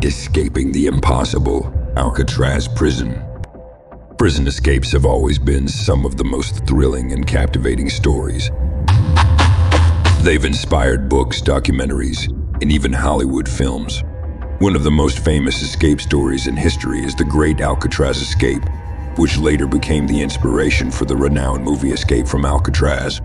escaping the impossible Alcatraz prison. Prison escapes have always been some of the most thrilling and captivating stories. They've inspired books, documentaries, and even Hollywood films. One of the most famous escape stories in history is the Great Alcatraz Escape, which later became the inspiration for the renowned movie Escape from Alcatraz.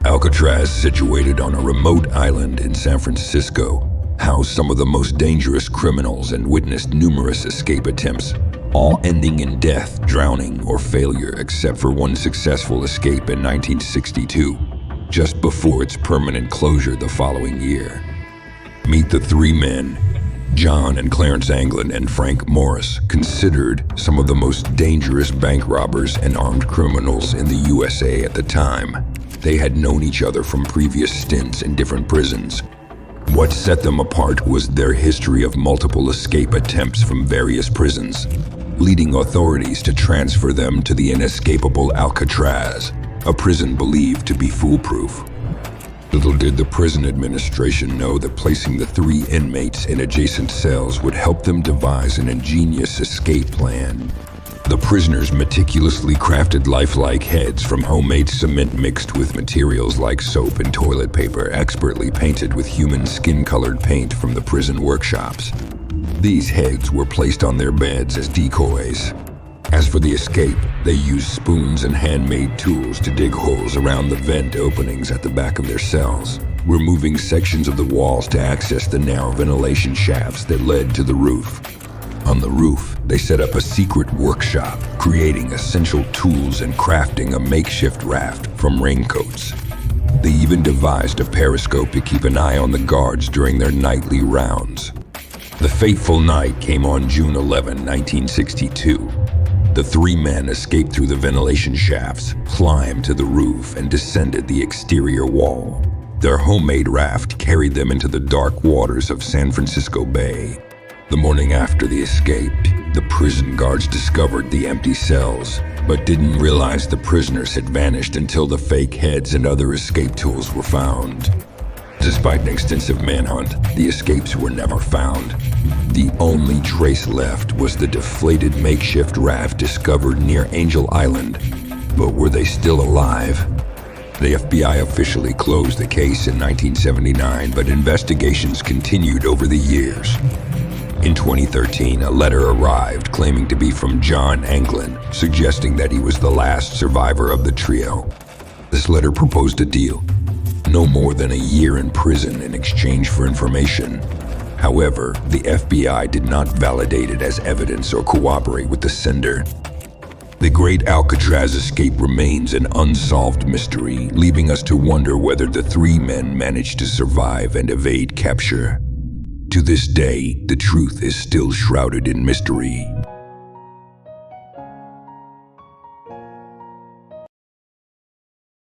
Alcatraz, situated on a remote island in San Francisco, housed some of the most dangerous criminals and witnessed numerous escape attempts, all ending in death, drowning, or failure, except for one successful escape in 1962, just before its permanent closure the following year. Meet the three men, John and Clarence Anglin and Frank Morris, considered some of the most dangerous bank robbers and armed criminals in the USA at the time. They had known each other from previous stints in different prisons. What set them apart was their history of multiple escape attempts from various prisons, leading authorities to transfer them to the inescapable Alcatraz, a prison believed to be foolproof. Little did the prison administration know that placing the three inmates in adjacent cells would help them devise an ingenious escape plan. The prisoners meticulously crafted lifelike heads from homemade cement mixed with materials like soap and toilet paper, expertly painted with human skin-colored paint from the prison workshops. These heads were placed on their beds as decoys. As for the escape, they used spoons and handmade tools to dig holes around the vent openings at the back of their cells, removing sections of the walls to access the narrow ventilation shafts that led to the roof. On the roof, they set up a secret workshop, creating essential tools and crafting a makeshift raft from raincoats. They even devised a periscope to keep an eye on the guards during their nightly rounds. The fateful night came on June 11, 1962. The three men escaped through the ventilation shafts, climbed to the roof, and descended the exterior wall. Their homemade raft carried them into the dark waters of San Francisco Bay. The morning after the escape, the prison guards discovered the empty cells, but didn't realize the prisoners had vanished until the fake heads and other escape tools were found. Despite an extensive manhunt, the escapes were never found. The only trace left was the deflated makeshift raft discovered near Angel Island. But were they still alive? The FBI officially closed the case in 1979, but investigations continued over the years. In 2013, a letter arrived claiming to be from John Anglin, suggesting that he was the last survivor of the trio. This letter proposed a deal: no more than a year in prison in exchange for information. However, the FBI did not validate it as evidence or cooperate with the sender. The Great Alcatraz Escape remains an unsolved mystery, leaving us to wonder whether the three men managed to survive and evade capture. To this day, the truth is still shrouded in mystery.